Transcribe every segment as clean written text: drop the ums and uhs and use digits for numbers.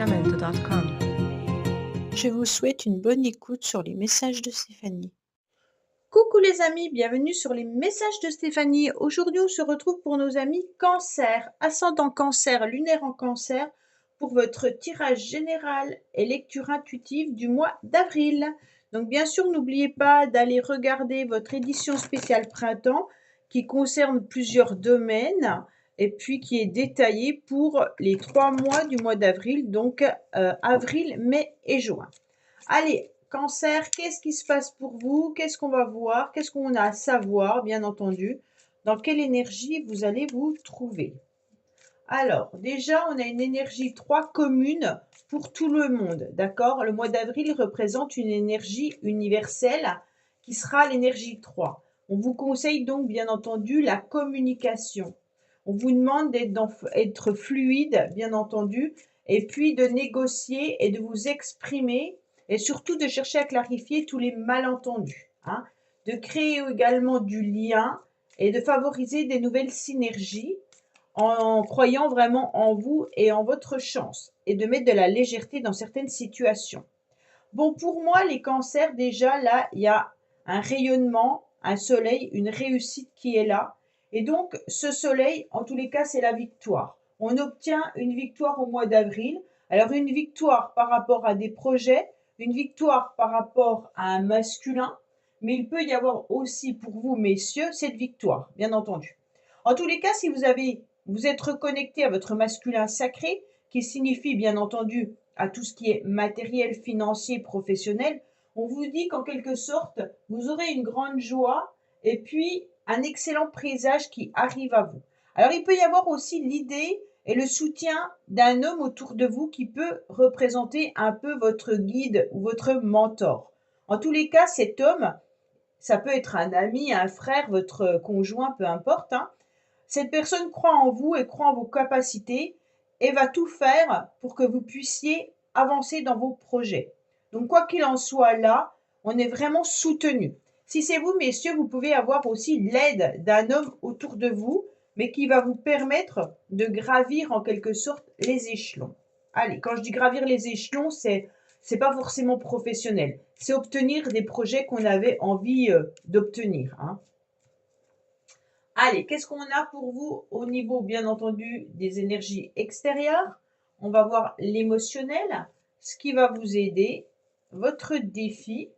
www.sacramento.com. Je vous souhaite une bonne écoute sur les messages de Stéphanie. Coucou les amis, bienvenue sur les messages de Stéphanie. Aujourd'hui, on se retrouve pour nos amis Cancer, ascendant Cancer, lunaire en Cancer, pour votre tirage général et lecture intuitive du mois d'avril. Donc bien sûr, n'oubliez pas d'aller regarder votre édition spéciale printemps qui concerne plusieurs domaines et puis qui est détaillée pour les 3 mois du mois d'avril, donc avril, mai et juin. Allez, Cancer, qu'est-ce qui se passe pour vous? Qu'est-ce qu'on va voir? Qu'est-ce qu'on a à savoir, bien entendu? Dans quelle énergie vous allez vous trouver? Alors, déjà, on a une énergie 3 commune pour tout le monde, d'accord? Le mois d'avril représente une énergie universelle qui sera l'énergie 3. On vous conseille donc, bien entendu, la communication. On vous demande d'être fluide, bien entendu, et puis de négocier et de vous exprimer et surtout de chercher à clarifier tous les malentendus, hein, de créer également du lien et de favoriser des nouvelles synergies en croyant vraiment en vous et en votre chance et de mettre de la légèreté dans certaines situations. Bon, pour moi, les cancers, déjà, là, il y a un rayonnement, un soleil, une réussite qui est là. Et donc, ce soleil, en tous les cas, c'est la victoire. On obtient une victoire au mois d'avril. Alors, une victoire par rapport à des projets, une victoire par rapport à un masculin, mais il peut y avoir aussi pour vous, messieurs, cette victoire, bien entendu. En tous les cas, si vous êtes reconnecté à votre masculin sacré, qui signifie bien entendu à tout ce qui est matériel, financier, professionnel, on vous dit qu'en quelque sorte, vous aurez une grande joie et puis un excellent présage qui arrive à vous. Alors, il peut y avoir aussi l'idée et le soutien d'un homme autour de vous qui peut représenter un peu votre guide ou votre mentor. En tous les cas, cet homme, ça peut être un ami, un frère, votre conjoint, peu importe, hein. Cette personne croit en vous et croit en vos capacités et va tout faire pour que vous puissiez avancer dans vos projets. Donc, quoi qu'il en soit là, on est vraiment soutenu. Si c'est vous, messieurs, vous pouvez avoir aussi l'aide d'un homme autour de vous, mais qui va vous permettre de gravir en quelque sorte les échelons. Allez, quand je dis gravir les échelons, c'est pas forcément professionnel. C'est obtenir des projets qu'on avait envie d'obtenir, hein. Allez, qu'est-ce qu'on a pour vous au niveau, bien entendu, des énergies extérieures? On va voir l'émotionnel, ce qui va vous aider, votre défi,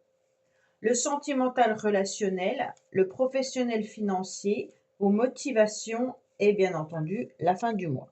le sentimental relationnel, le professionnel financier, vos motivations et bien entendu la fin du mois.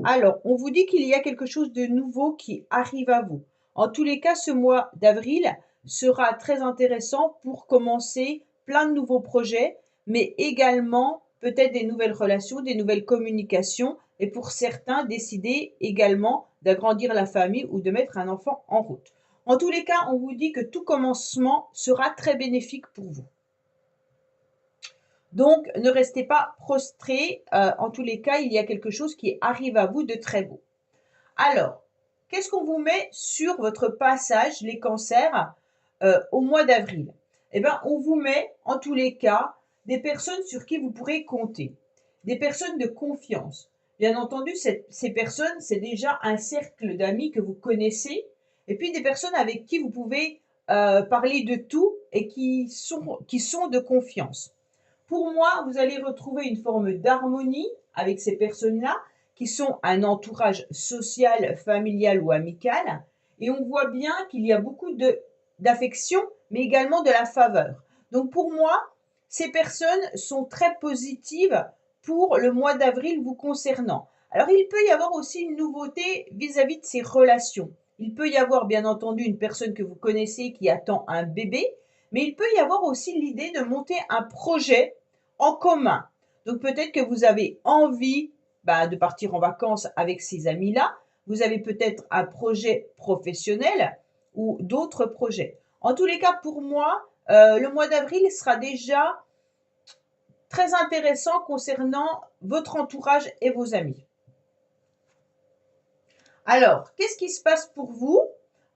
Alors, on vous dit qu'il y a quelque chose de nouveau qui arrive à vous. En tous les cas, ce mois d'avril sera très intéressant pour commencer plein de nouveaux projets, mais également peut-être des nouvelles relations, des nouvelles communications, et pour certains, décider également d'agrandir la famille ou de mettre un enfant en route. En tous les cas, on vous dit que tout commencement sera très bénéfique pour vous. Donc, ne restez pas prostrés. En tous les cas, il y a quelque chose qui arrive à vous de très beau. Alors, qu'est-ce qu'on vous met sur votre passage, les cancers, au mois d'avril? Eh bien, on vous met, en tous les cas, des personnes sur qui vous pourrez compter, des personnes de confiance. Bien entendu, ces personnes, c'est déjà un cercle d'amis que vous connaissez, et puis des personnes avec qui vous pouvez parler de tout et qui sont de confiance. Pour moi, vous allez retrouver une forme d'harmonie avec ces personnes-là, qui sont un entourage social, familial ou amical. Et on voit bien qu'il y a beaucoup d'affection, mais également de la faveur. Donc pour moi, ces personnes sont très positives pour le mois d'avril vous concernant. Alors il peut y avoir aussi une nouveauté vis-à-vis de ces relations. Il peut y avoir bien entendu une personne que vous connaissez qui attend un bébé, mais il peut y avoir aussi l'idée de monter un projet en commun. Donc peut-être que vous avez envie de partir en vacances avec ces amis-là. Vous avez peut-être un projet professionnel ou d'autres projets. En tous les cas, pour moi, le mois d'avril sera déjà très intéressant concernant votre entourage et vos amis. Alors, qu'est-ce qui se passe pour vous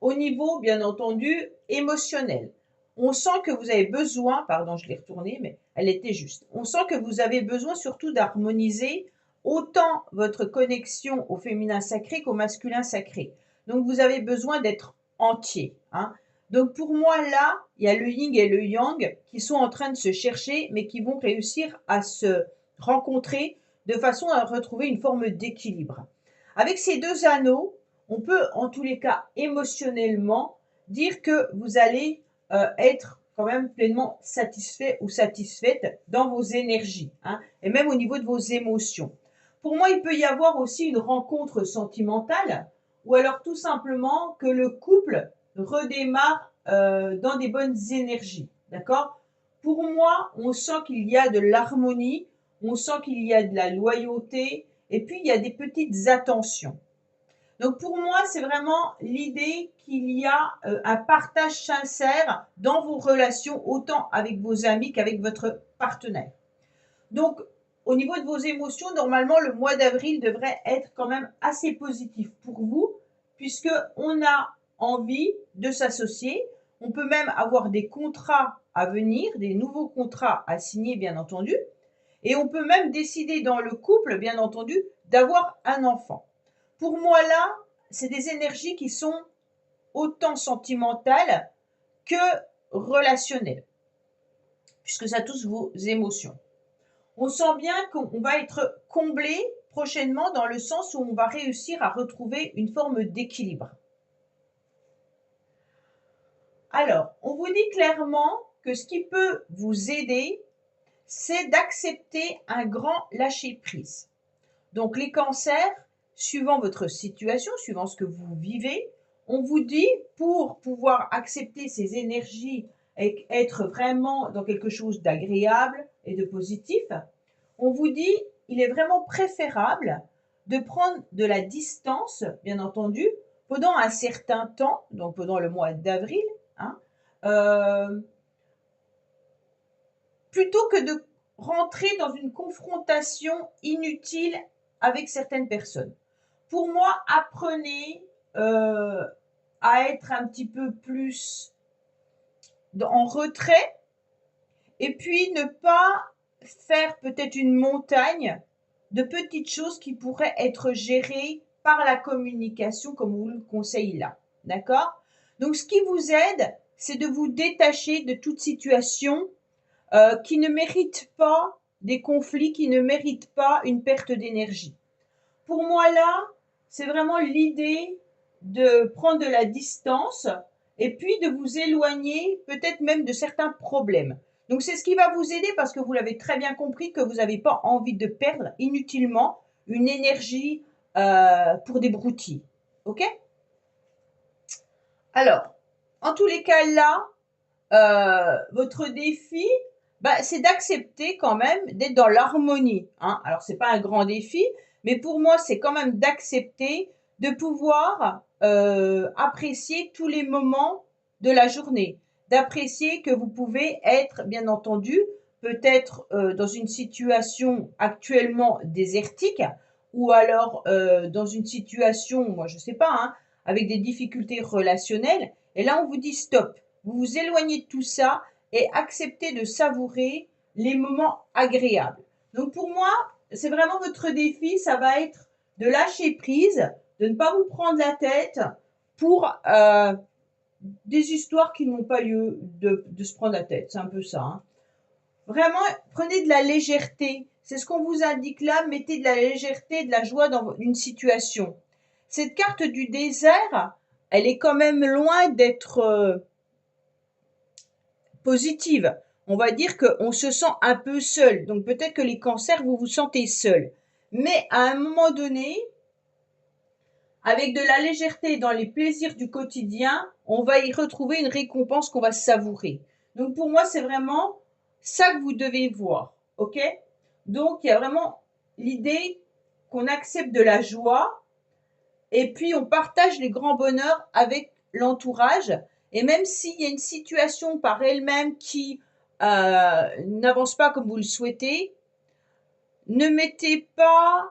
au niveau, bien entendu, émotionnel? On sent que vous avez besoin, pardon, je l'ai retournée, mais elle était juste. On sent que vous avez besoin surtout d'harmoniser autant votre connexion au féminin sacré qu'au masculin sacré. Donc, vous avez besoin d'être entier, hein. Donc, pour moi, là, il y a le yin et le yang qui sont en train de se chercher, mais qui vont réussir à se rencontrer de façon à retrouver une forme d'équilibre. Avec ces 2 anneaux, on peut, en tous les cas, émotionnellement, dire que vous allez être quand même pleinement satisfait ou satisfaite dans vos énergies, hein, et même au niveau de vos émotions. Pour moi, il peut y avoir aussi une rencontre sentimentale, ou alors tout simplement que le couple redémarre dans des bonnes énergies, d'accord? Pour moi, on sent qu'il y a de l'harmonie, on sent qu'il y a de la loyauté, et puis il y a des petites attentions. Donc pour moi, c'est vraiment l'idée qu'il y a un partage sincère dans vos relations, autant avec vos amis qu'avec votre partenaire. Donc, au niveau de vos émotions, normalement, le mois d'avril devrait être quand même assez positif pour vous, puisqu'on a envie de s'associer. On peut même avoir des contrats à venir, des nouveaux contrats à signer, bien entendu. Et on peut même décider dans le couple, bien entendu, d'avoir un enfant. Pour moi, là, c'est des énergies qui sont autant sentimentales que relationnelles, puisque ça touche vos émotions. On sent bien qu'on va être comblé prochainement dans le sens où on va réussir à retrouver une forme d'équilibre. Alors, on vous dit clairement que ce qui peut vous aider, c'est d'accepter un grand lâcher-prise. Donc, les cancers, suivant votre situation, suivant ce que vous vivez, on vous dit, pour pouvoir accepter ces énergies et être vraiment dans quelque chose d'agréable et de positif, on vous dit, il est vraiment préférable de prendre de la distance, bien entendu, pendant un certain temps, donc pendant le mois d'avril, hein, plutôt que de rentrer dans une confrontation inutile avec certaines personnes. Pour moi, apprenez à être un petit peu plus en retrait et puis ne pas faire peut-être une montagne de petites choses qui pourraient être gérées par la communication comme vous le conseille là. D'accord? Donc, ce qui vous aide, c'est de vous détacher de toute situation qui ne mérite pas des conflits, qui ne méritent pas une perte d'énergie. Pour moi, là, c'est vraiment l'idée de prendre de la distance et puis de vous éloigner peut-être même de certains problèmes. Donc, c'est ce qui va vous aider parce que vous l'avez très bien compris que vous n'avez pas envie de perdre inutilement une énergie pour des broutilles. OK? Alors, en tous les cas, là, votre défi, c'est d'accepter quand même d'être dans l'harmonie, hein. Alors, c'est pas un grand défi, mais pour moi, c'est quand même d'accepter de pouvoir apprécier tous les moments de la journée, d'apprécier que vous pouvez être, bien entendu, peut-être dans une situation actuellement désertique, ou alors dans une situation, moi je sais pas, hein, avec des difficultés relationnelles. Et là, on vous dit stop. Vous vous éloignez de tout ça et acceptez de savourer les moments agréables. Donc pour moi, c'est vraiment votre défi, ça va être de lâcher prise, de ne pas vous prendre la tête pour des histoires qui n'ont pas lieu de se prendre la tête. C'est un peu ça, hein. Vraiment, prenez de la légèreté. C'est ce qu'on vous indique là. Mettez de la légèreté, de la joie dans une situation. Cette carte du désert, elle est quand même loin d'être positive. On va dire qu'on se sent un peu seul. Donc peut-être que les cancers, vous vous sentez seul. Mais à un moment donné, avec de la légèreté dans les plaisirs du quotidien, on va y retrouver une récompense qu'on va savourer. Donc pour moi, c'est vraiment ça que vous devez voir. OK? Donc il y a vraiment l'idée qu'on accepte de la joie et puis on partage les grands bonheurs avec l'entourage. Et même s'il y a une situation par elle-même qui n'avance pas comme vous le souhaitez, ne mettez pas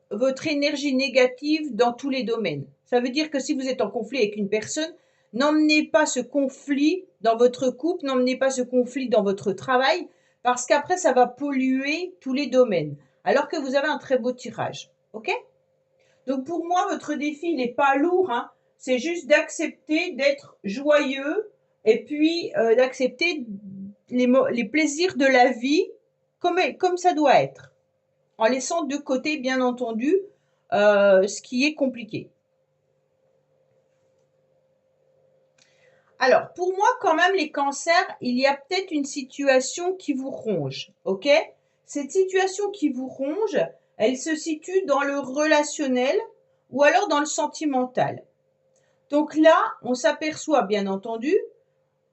votre énergie négative dans tous les domaines. Ça veut dire que si vous êtes en conflit avec une personne, n'emmenez pas ce conflit dans votre couple, n'emmenez pas ce conflit dans votre travail, parce qu'après, ça va polluer tous les domaines, alors que vous avez un très beau tirage. OK? Donc pour moi, votre défi, il n'est pas lourd, hein. C'est juste d'accepter d'être joyeux et puis d'accepter les plaisirs de la vie comme ça doit être, en laissant de côté, bien entendu, ce qui est compliqué. Alors, pour moi, quand même, les cancers, il y a peut-être une situation qui vous ronge, ok? Cette situation qui vous ronge, elle se situe dans le relationnel ou alors dans le sentimental. Donc là, on s'aperçoit, bien entendu,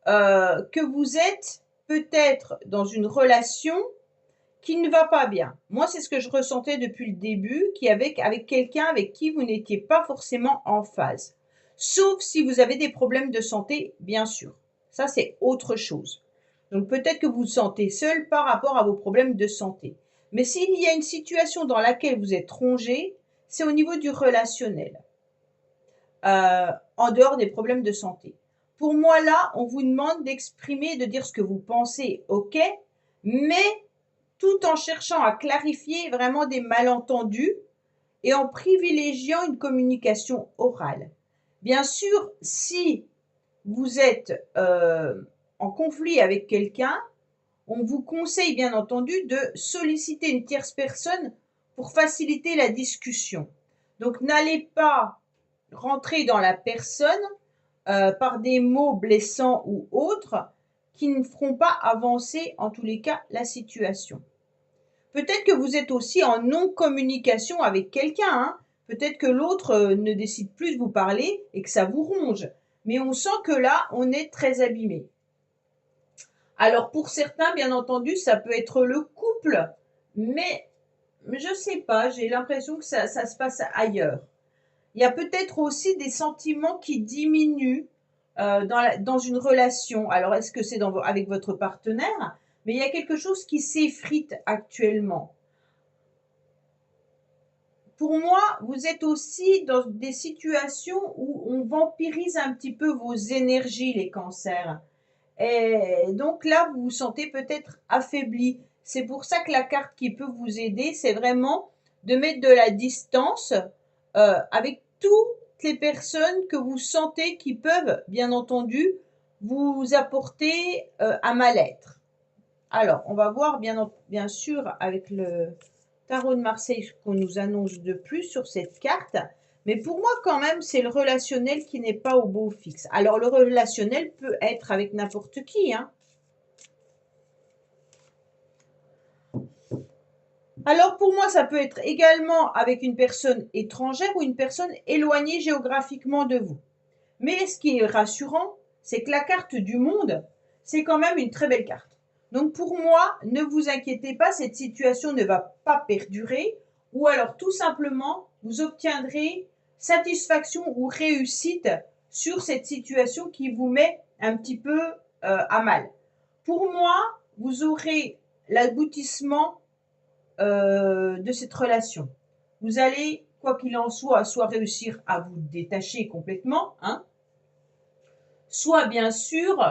que vous êtes peut-être dans une relation qui ne va pas bien. Moi, c'est ce que je ressentais depuis le début, avec quelqu'un avec qui vous n'étiez pas forcément en phase. Sauf si vous avez des problèmes de santé, bien sûr. Ça, c'est autre chose. Donc peut-être que vous vous sentez seul par rapport à vos problèmes de santé. Mais s'il y a une situation dans laquelle vous êtes rongé, c'est au niveau du relationnel, en dehors des problèmes de santé. Pour moi, là, on vous demande d'exprimer, de dire ce que vous pensez, ok, mais tout en cherchant à clarifier vraiment des malentendus et en privilégiant une communication orale. Bien sûr, si vous êtes en conflit avec quelqu'un, on vous conseille bien entendu de solliciter une tierce personne pour faciliter la discussion. Donc n'allez pas rentrer dans la personne par des mots blessants ou autres qui ne feront pas avancer en tous les cas la situation. Peut-être que vous êtes aussi en non-communication avec quelqu'un, hein. Peut-être que l'autre ne décide plus de vous parler et que ça vous ronge. Mais on sent que là, on est très abîmé. Alors pour certains, bien entendu, ça peut être le couple, mais je ne sais pas, j'ai l'impression que ça se passe ailleurs. Il y a peut-être aussi des sentiments qui diminuent dans une relation. Alors est-ce que c'est avec votre partenaire? Mais il y a quelque chose qui s'effrite actuellement. Pour moi, vous êtes aussi dans des situations où on vampirise un petit peu vos énergies, les cancers. Et donc là, vous vous sentez peut-être affaibli. C'est pour ça que la carte qui peut vous aider, c'est vraiment de mettre de la distance avec toutes les personnes que vous sentez qui peuvent, bien entendu, vous apporter un mal-être. Alors, on va voir bien sûr avec le tarot de Marseille ce qu'on nous annonce de plus sur cette carte. Mais pour moi, quand même, c'est le relationnel qui n'est pas au beau fixe. Alors, le relationnel peut être avec n'importe qui, hein. Alors, pour moi, ça peut être également avec une personne étrangère ou une personne éloignée géographiquement de vous. Mais ce qui est rassurant, c'est que la carte du monde, c'est quand même une très belle carte. Donc pour moi, ne vous inquiétez pas, cette situation ne va pas perdurer, ou alors tout simplement, vous obtiendrez satisfaction ou réussite sur cette situation qui vous met un petit peu à mal. Pour moi, vous aurez l'aboutissement de cette relation. Vous allez, quoi qu'il en soit réussir à vous détacher complètement, hein, soit bien sûr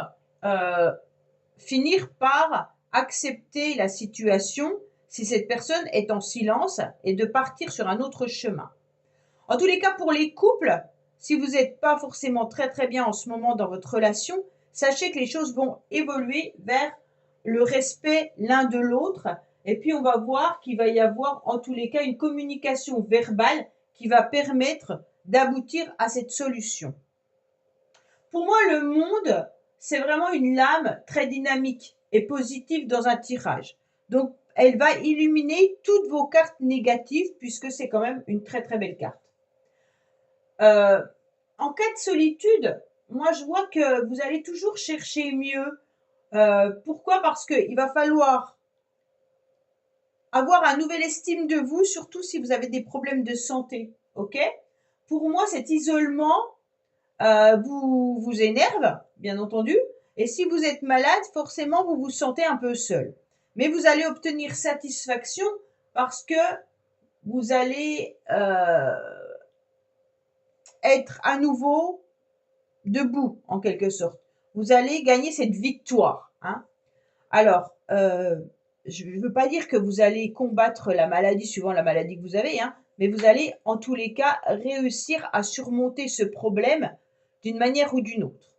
finir par accepter la situation si cette personne est en silence et de partir sur un autre chemin. En tous les cas, pour les couples, si vous n'êtes pas forcément très très bien en ce moment dans votre relation, sachez que les choses vont évoluer vers le respect l'un de l'autre. Et puis on va voir qu'il va y avoir en tous les cas une communication verbale qui va permettre d'aboutir à cette solution. Pour moi, le monde, c'est vraiment une lame très dynamique et positive dans un tirage. Donc, elle va illuminer toutes vos cartes négatives puisque c'est quand même une très très belle carte. En cas de solitude, moi je vois que vous allez toujours chercher mieux. Pourquoi? Parce qu'il va falloir avoir un nouvel estime de vous, surtout si vous avez des problèmes de santé. Ok? Pour moi, cet isolement vous énerve, bien entendu. Et si vous êtes malade, forcément, vous vous sentez un peu seul. Mais vous allez obtenir satisfaction parce que vous allez être à nouveau debout, en quelque sorte. Vous allez gagner cette victoire, hein. Alors, je ne veux pas dire que vous allez combattre la maladie suivant la maladie que vous avez, hein. mais vous allez en tous les cas réussir à surmonter ce problème d'une manière ou d'une autre.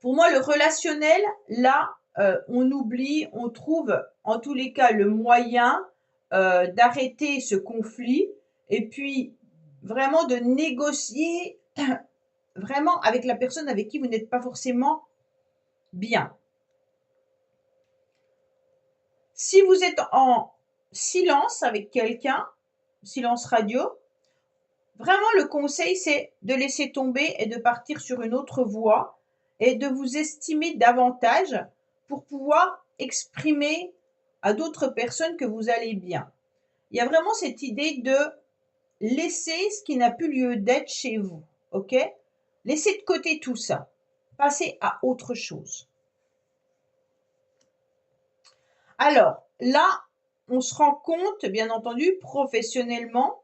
Pour moi, le relationnel, là, on oublie, on trouve en tous les cas le moyen d'arrêter ce conflit et puis vraiment de négocier vraiment avec la personne avec qui vous n'êtes pas forcément bien. Si vous êtes en silence avec quelqu'un, silence radio, vraiment le conseil c'est de laisser tomber et de partir sur une autre voie et de vous estimer davantage pour pouvoir exprimer à d'autres personnes que vous allez bien. Il y a vraiment cette idée de laisser ce qui n'a plus lieu d'être chez vous, ok? Laissez de côté tout ça. Passez à autre chose. Alors, là, on se rend compte, bien entendu, professionnellement,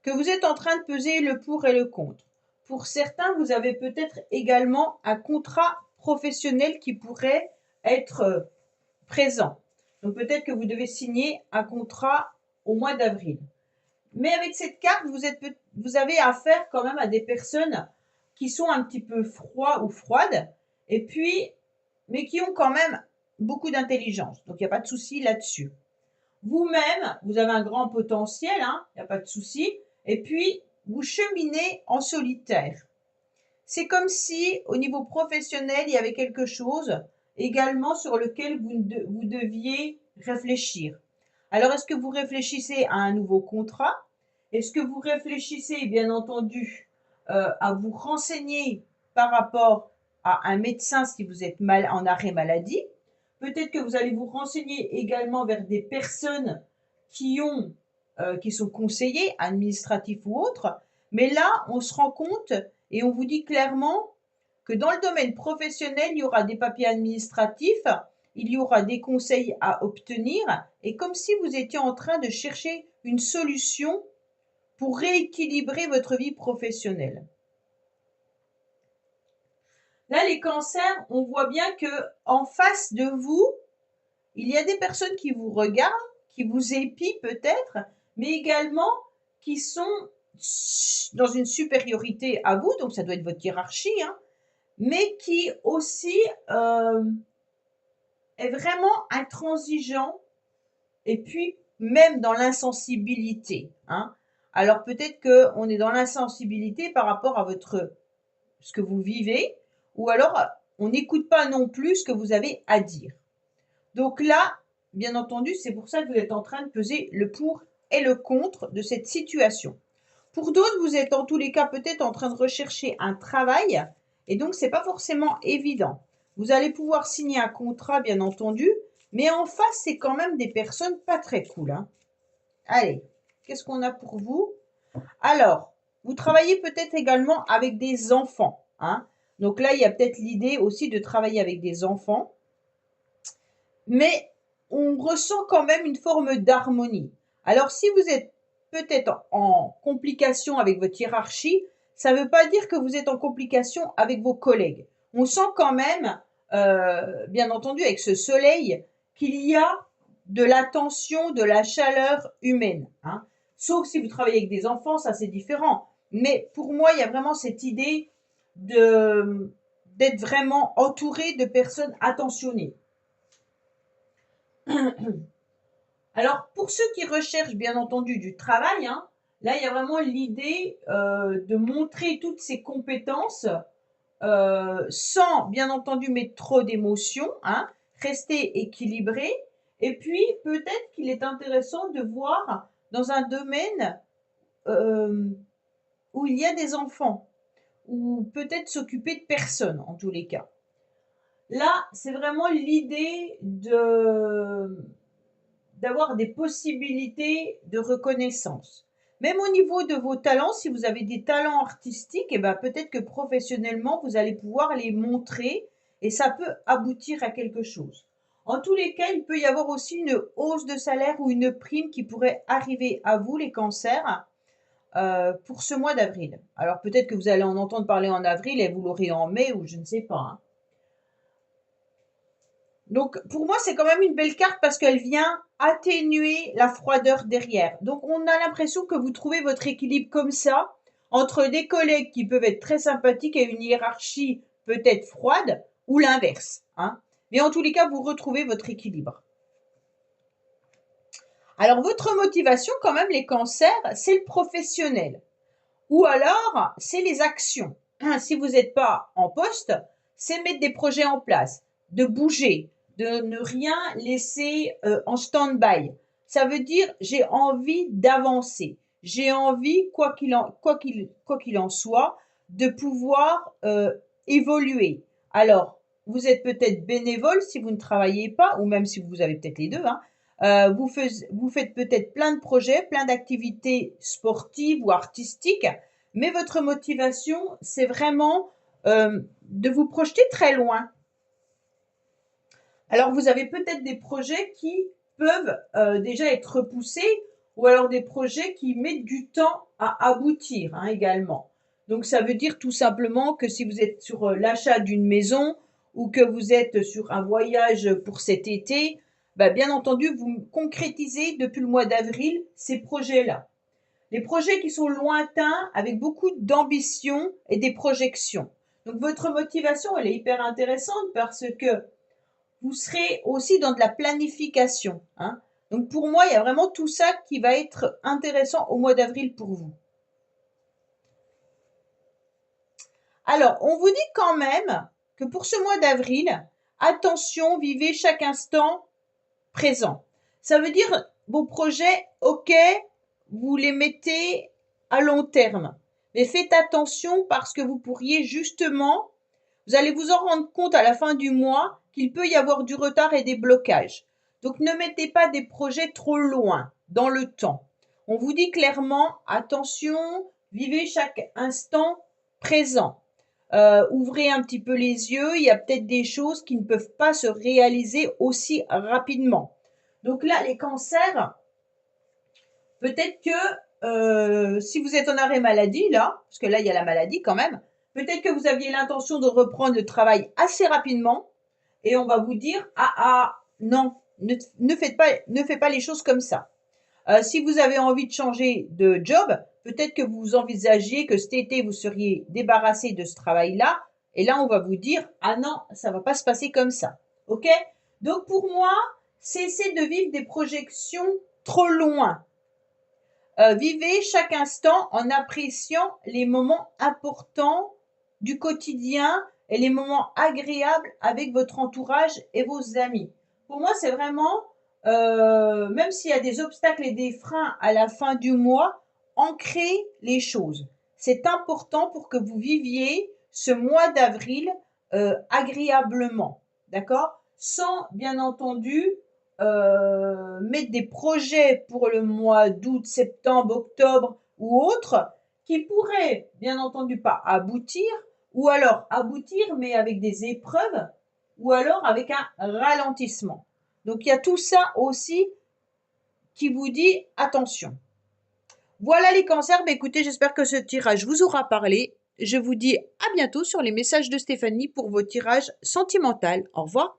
que vous êtes en train de peser le pour et le contre. Pour certains, vous avez peut-être également un contrat professionnel qui pourrait être présent. Donc peut-être que vous devez signer un contrat au mois d'avril. Mais avec cette carte, vous avez affaire quand même à des personnes qui sont un petit peu froides ou froides, et puis, mais qui ont quand même beaucoup d'intelligence. Donc il n'y a pas de souci là-dessus. Vous-même, vous avez un grand potentiel, il n'y a pas de souci. Et puis, vous cheminez en solitaire. C'est comme si, au niveau professionnel, il y avait quelque chose également sur lequel vous deviez réfléchir. Alors, est-ce que vous réfléchissez à un nouveau contrat? Est-ce que vous réfléchissez, bien entendu, à vous renseigner par rapport à un médecin si vous êtes en arrêt maladie? Peut-être que vous allez vous renseigner également vers des personnes qui sont conseillers, administratifs ou autres. Mais là, on se rend compte et on vous dit clairement que dans le domaine professionnel, il y aura des papiers administratifs, il y aura des conseils à obtenir, et comme si vous étiez en train de chercher une solution pour rééquilibrer votre vie professionnelle. Là, les cancers, on voit bien que en face de vous, il y a des personnes qui vous regardent, qui vous épient peut-être, mais également qui sont dans une supériorité à vous, donc ça doit être votre hiérarchie, mais qui aussi est vraiment intransigeant et puis même dans l'insensibilité. Alors peut-être qu'on est dans l'insensibilité par rapport à ce que vous vivez, ou alors on n'écoute pas non plus ce que vous avez à dire. Donc là, bien entendu, c'est pour ça que vous êtes en train de peser le pour et le contre de cette situation. Pour d'autres, vous êtes en tous les cas peut-être en train de rechercher un travail et donc c'est pas forcément évident. Vous allez pouvoir signer un contrat, bien entendu, mais en face, c'est quand même des personnes pas très cool. Allez, qu'est-ce qu'on a pour vous? Alors, vous travaillez peut-être également avec des enfants. Donc là, il y a peut-être l'idée aussi de travailler avec des enfants. Mais on ressent quand même une forme d'harmonie. Alors si vous êtes peut-être en complication avec votre hiérarchie, ça ne veut pas dire que vous êtes en complication avec vos collègues. On sent quand même, bien entendu avec ce soleil, qu'il y a de l'attention, de la chaleur humaine. Sauf si vous travaillez avec des enfants, ça c'est différent. Mais pour moi, il y a vraiment cette idée d'être vraiment entouré de personnes attentionnées. Alors, pour ceux qui recherchent, bien entendu, du travail, là, il y a vraiment l'idée de montrer toutes ces compétences sans, bien entendu, mettre trop d'émotions, rester équilibré. Et puis, peut-être qu'il est intéressant de voir dans un domaine où il y a des enfants, ou peut-être s'occuper de personnes, en tous les cas. Là, c'est vraiment l'idée d'avoir des possibilités de reconnaissance. Même au niveau de vos talents, si vous avez des talents artistiques, peut-être que professionnellement, vous allez pouvoir les montrer et ça peut aboutir à quelque chose. En tous les cas, il peut y avoir aussi une hausse de salaire ou une prime qui pourrait arriver à vous, les cancers, pour ce mois d'avril. Alors peut-être que vous allez en entendre parler en avril et vous l'aurez en mai ou je ne sais pas. Donc, pour moi, c'est quand même une belle carte parce qu'elle vient atténuer la froideur derrière. Donc, on a l'impression que vous trouvez votre équilibre comme ça, entre des collègues qui peuvent être très sympathiques et une hiérarchie peut-être froide, ou l'inverse, hein. Mais en tous les cas, vous retrouvez votre équilibre. Alors, votre motivation, quand même, les cancers, c'est le professionnel. Ou alors, c'est les actions. Si vous n'êtes pas en poste, c'est mettre des projets en place, de bouger, de ne rien laisser en stand-by. Ça veut dire j'ai envie d'avancer. J'ai envie, quoi qu'il en soit, de pouvoir évoluer. Alors, vous êtes peut-être bénévole si vous ne travaillez pas, ou même si vous avez peut-être les deux, hein. Vous faites peut-être plein de projets, plein d'activités sportives ou artistiques, mais votre motivation, c'est vraiment de vous projeter très loin. Alors, vous avez peut-être des projets qui peuvent déjà être repoussés ou alors des projets qui mettent du temps à aboutir, hein, également. Donc, ça veut dire tout simplement que si vous êtes sur l'achat d'une maison ou que vous êtes sur un voyage pour cet été, bah, bien entendu, vous concrétisez depuis le mois d'avril ces projets-là. Les projets qui sont lointains, avec beaucoup d'ambition et des projections. Donc, votre motivation, elle est hyper intéressante parce que vous serez aussi dans de la planification, hein. Donc, pour moi, il y a vraiment tout ça qui va être intéressant au mois d'avril pour vous. Alors, on vous dit quand même que pour ce mois d'avril, attention, vivez chaque instant présent. Ça veut dire vos projets, ok, vous les mettez à long terme. Mais faites attention parce que vous pourriez justement, vous allez vous en rendre compte à la fin du mois qu'il peut y avoir du retard et des blocages. Donc ne mettez pas des projets trop loin dans le temps. On vous dit clairement, attention, vivez chaque instant présent. Ouvrez un petit peu les yeux, il y a peut-être des choses qui ne peuvent pas se réaliser aussi rapidement. Donc là, les cancers, peut-être que si vous êtes en arrêt maladie, là, parce que là, il y a la maladie quand même, peut-être que vous aviez l'intention de reprendre le travail assez rapidement et on va vous dire, non, ne faites pas les choses comme ça. Si vous avez envie de changer de job, peut-être que vous envisagiez que cet été, vous seriez débarrassé de ce travail-là. Et là, on va vous dire, ah non, ça va pas se passer comme ça. OK? Donc, pour moi, cessez de vivre des projections trop loin. Vivez chaque instant en appréciant les moments importants du quotidien et les moments agréables avec votre entourage et vos amis. Pour moi, c'est vraiment, même s'il y a des obstacles et des freins à la fin du mois, ancrez les choses. C'est important pour que vous viviez ce mois d'avril agréablement, d'accord? Sans, bien entendu, mettre des projets pour le mois d'août, septembre, octobre ou autres qui pourraient, bien entendu, pas aboutir, ou alors aboutir, mais avec des épreuves, ou alors avec un ralentissement. Donc, il y a tout ça aussi qui vous dit attention. Voilà les cancers. Mais écoutez, j'espère que ce tirage vous aura parlé. Je vous dis à bientôt sur les messages de Stéphanie pour vos tirages sentimentaux. Au revoir.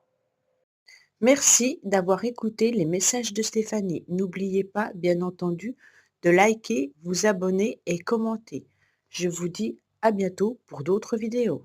Merci d'avoir écouté les messages de Stéphanie. N'oubliez pas, bien entendu, de liker, vous abonner et commenter. Je vous dis à bientôt pour d'autres vidéos.